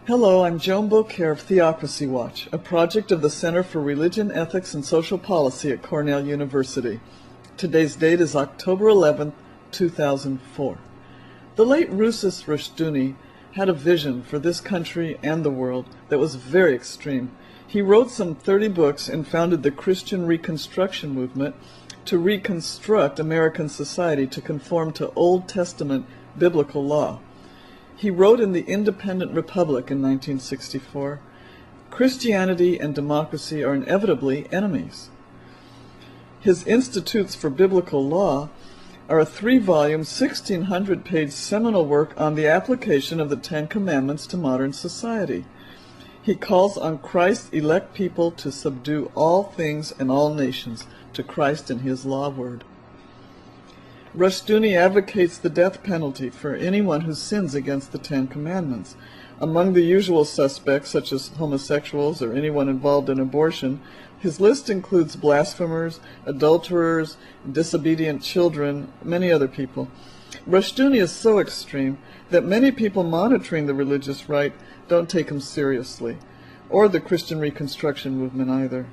Hello, I'm Joan Bokaer of Theocracy Watch, a project of the Center for Religion, Ethics, and Social Policy at Cornell University. Today's date is October 11, 2004. The late Rousas Rushdoony had a vision for this country and the world that was very extreme. He wrote some 30 books and founded the Christian Reconstruction movement to reconstruct American society to conform to Old Testament biblical law. He wrote in the Independent Republic in 1964, "Christianity and democracy are inevitably enemies." His Institutes for Biblical Law are a 3-volume, 1,600-page seminal work on the application of the Ten Commandments to modern society. He calls on Christ's elect people to subdue all things and all nations to Christ and his law word. Rushdoony advocates the death penalty for anyone who sins against the Ten Commandments. Among the usual suspects, such as homosexuals or anyone involved in abortion, his list includes blasphemers, adulterers, disobedient children, many other people. Rushdoony is so extreme that many people monitoring the religious right don't take him seriously, or the Christian Reconstruction movement either.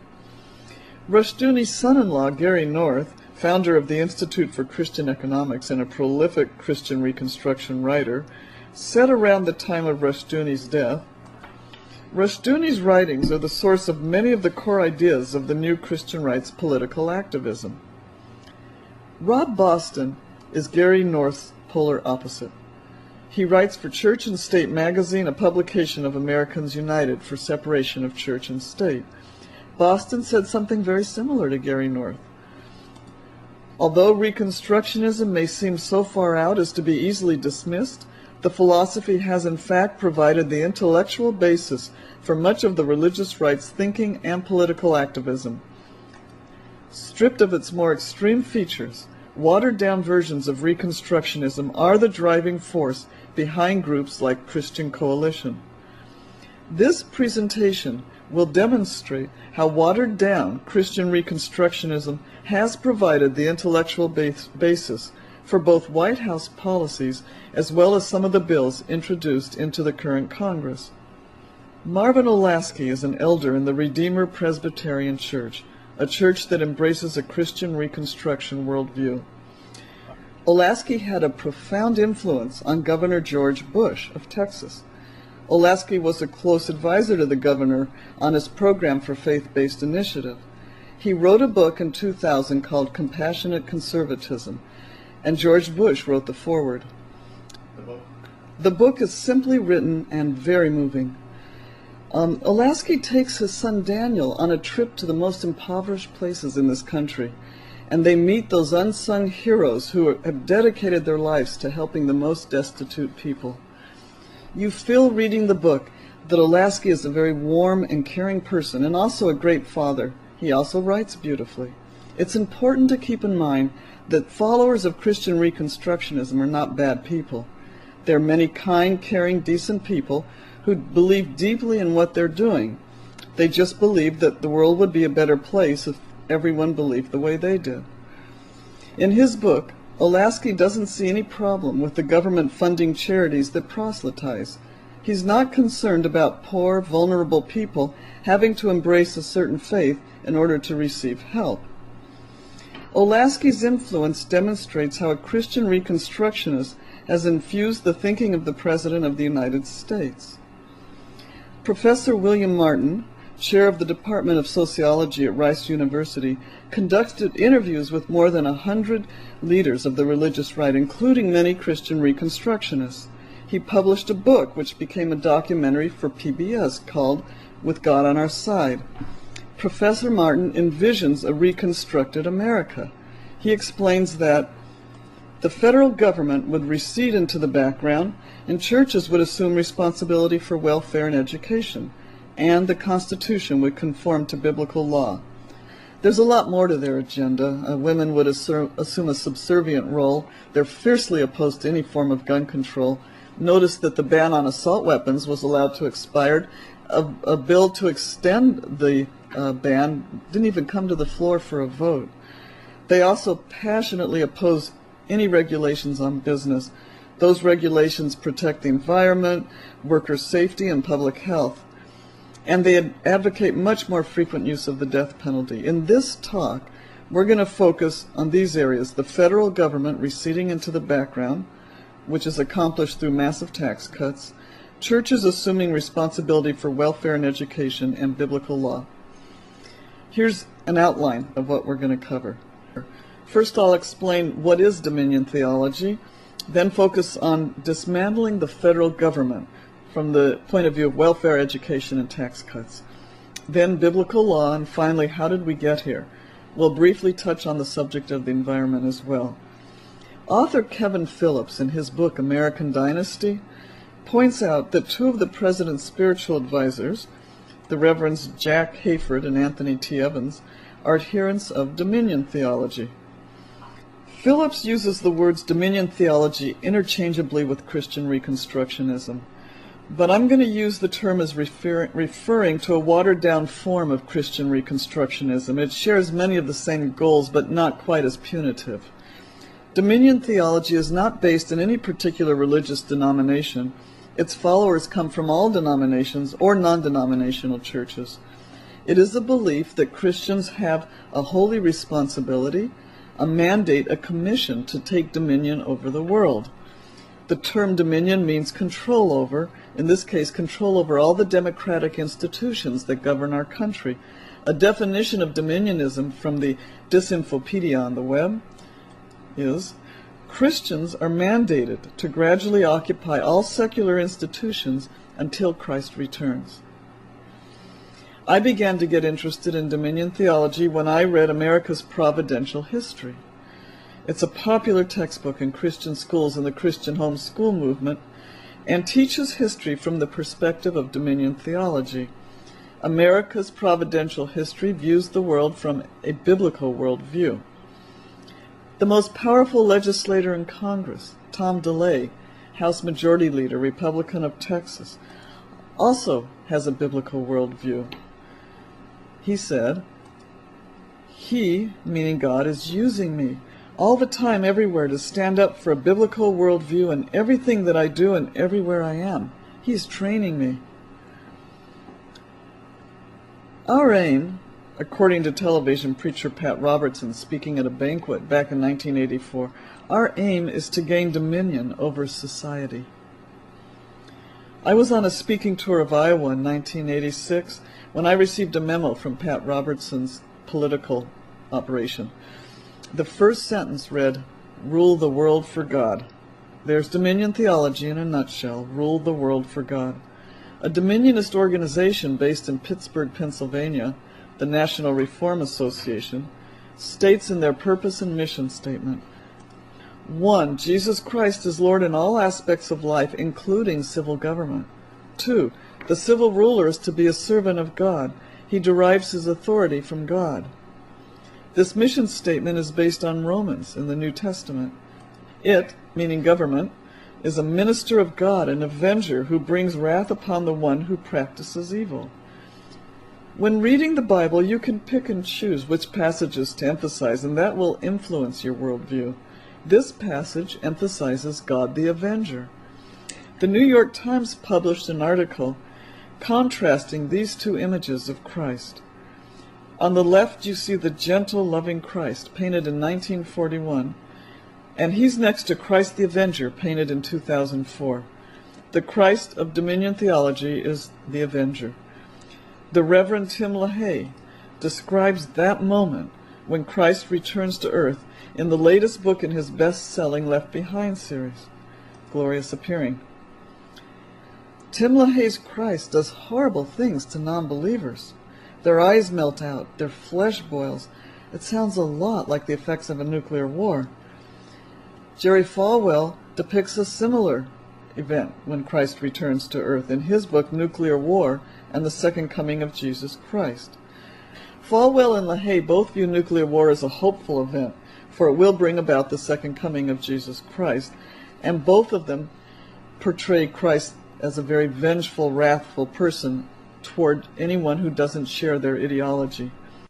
Rushdoony's son-in-law, Gary North, founder of the Institute for Christian Economics and a prolific Christian Reconstruction writer, said around the time of Rushdoony's death, "Rushdoony's writings are the source of many of the core ideas of the new Christian right's political activism." Rob Boston is Gary North's polar opposite. He writes for Church and State magazine, a publication of Americans United for separation of church and state. Boston said something very similar to Gary North. Although Reconstructionism may seem so far out as to be easily dismissed, the philosophy has in fact provided the intellectual basis for much of the religious right's thinking and political activism. Stripped of its more extreme features, watered-down versions of Reconstructionism are the driving force behind groups like Christian Coalition. This presentation will demonstrate how watered-down Christian Reconstructionism has provided the intellectual basis for both White House policies as well as some of the bills introduced into the current Congress. Marvin Olasky is an elder in the Redeemer Presbyterian Church, a church that embraces a Christian Reconstruction worldview. Olasky had a profound influence on Governor George Bush of Texas. Olasky was a close advisor to the governor on his program for faith-based initiative. He wrote a book in 2000 called Compassionate Conservatism, and George Bush wrote the foreword. The book is simply written and very moving. Olasky takes his son Daniel on a trip to the most impoverished places in this country, and they meet those unsung heroes who have dedicated their lives to helping the most destitute people. You feel reading the book that Olasky is a very warm and caring person and also a great father. He also writes beautifully. It's important to keep in mind that followers of Christian Reconstructionism are not bad people. There are many kind, caring, decent people who believe deeply in what they're doing. They just believe that the world would be a better place if everyone believed the way they did. In his book, Olasky doesn't see any problem with the government funding charities that proselytize. He's not concerned about poor, vulnerable people having to embrace a certain faith in order to receive help. Olasky's influence demonstrates how a Christian Reconstructionist has infused the thinking of the President of the United States. Professor William Martin, chair of the Department of Sociology at Rice University, conducted interviews with more than 100 leaders of the religious right, including many Christian Reconstructionists. He published a book which became a documentary for PBS called With God on Our Side. Professor Martin envisions a reconstructed America. He explains that the federal government would recede into the background and churches would assume responsibility for welfare and education, and the Constitution would conform to biblical law. There's a lot more to their agenda. Women would assume a subservient role. They're fiercely opposed to any form of gun control. Notice that the ban on assault weapons was allowed to expire. A bill to extend the ban didn't even come to the floor for a vote. They also passionately oppose any regulations on business. Those regulations protect the environment, worker safety, and public health. And they advocate much more frequent use of the death penalty. In this talk, we're going to focus on these areas: the federal government receding into the background, which is accomplished through massive tax cuts, churches assuming responsibility for welfare and education, and biblical law. Here's an outline of what we're going to cover. First, I'll explain what is dominion theology, then focus on dismantling the federal government from the point of view of welfare, education, and tax cuts. Then biblical law, and finally, how did we get here? We'll briefly touch on the subject of the environment as well. Author Kevin Phillips, in his book American Dynasty, points out that two of the president's spiritual advisors, the Reverends Jack Hayford and Anthony T. Evans, are adherents of dominion theology. Phillips uses the words dominion theology interchangeably with Christian Reconstructionism, but I'm going to use the term as referring to a watered-down form of Christian Reconstructionism. It shares many of the same goals, but not quite as punitive. Dominion theology is not based in any particular religious denomination. Its followers come from all denominations or non-denominational churches. It is a belief that Christians have a holy responsibility, a mandate, a commission to take dominion over the world. The term dominion means control over, in this case, control over all the democratic institutions that govern our country. A definition of dominionism from the Disinfopedia on the web is: Christians are mandated to gradually occupy all secular institutions until Christ returns. I began to get interested in dominion theology when I read America's Providential History. It's a popular textbook in Christian schools in the Christian homeschool movement and teaches history from the perspective of dominion theology. America's Providential History views the world from a biblical worldview. The most powerful legislator in Congress, Tom DeLay, House Majority Leader, Republican of Texas, also has a biblical worldview. He said, "He," meaning God, "is using me all the time, everywhere, to stand up for a biblical worldview in everything that I do and everywhere I am. He's training me." Our aim, according to television preacher Pat Robertson speaking at a banquet back in 1984, our aim is to gain dominion over society. I was on a speaking tour of Iowa in 1986 when I received a memo from Pat Robertson's political operation. The first sentence read, "Rule the world for God." There's dominion theology in a nutshell: rule the world for God. A dominionist organization based in Pittsburgh, Pennsylvania, the National Reform Association, states in their purpose and mission statement, 1. Jesus Christ is Lord in all aspects of life, including civil government. 2. The civil ruler is to be a servant of God. He derives his authority from God. This mission statement is based on Romans in the New Testament. It, meaning government, is a minister of God, an avenger who brings wrath upon the one who practices evil. When reading the Bible, you can pick and choose which passages to emphasize, and that will influence your worldview. This passage emphasizes God the Avenger. The New York Times published an article contrasting these two images of Christ. On the left, you see the gentle, loving Christ, painted in 1941, and he's next to Christ the Avenger, painted in 2004. The Christ of dominion theology is the Avenger. The Reverend Tim LaHaye describes that moment when Christ returns to earth in the latest book in his best-selling Left Behind series, Glorious Appearing. Tim LaHaye's Christ does horrible things to non-believers. Their eyes melt out, their flesh boils. It sounds a lot like the effects of a nuclear war. Jerry Falwell depicts a similar event when Christ returns to earth in his book Nuclear War and the Second Coming of Jesus Christ. Falwell and LaHaye both view nuclear war as a hopeful event, for it will bring about the second coming of Jesus Christ, and both of them portray Christ as a very vengeful, wrathful person toward anyone who doesn't share their ideology.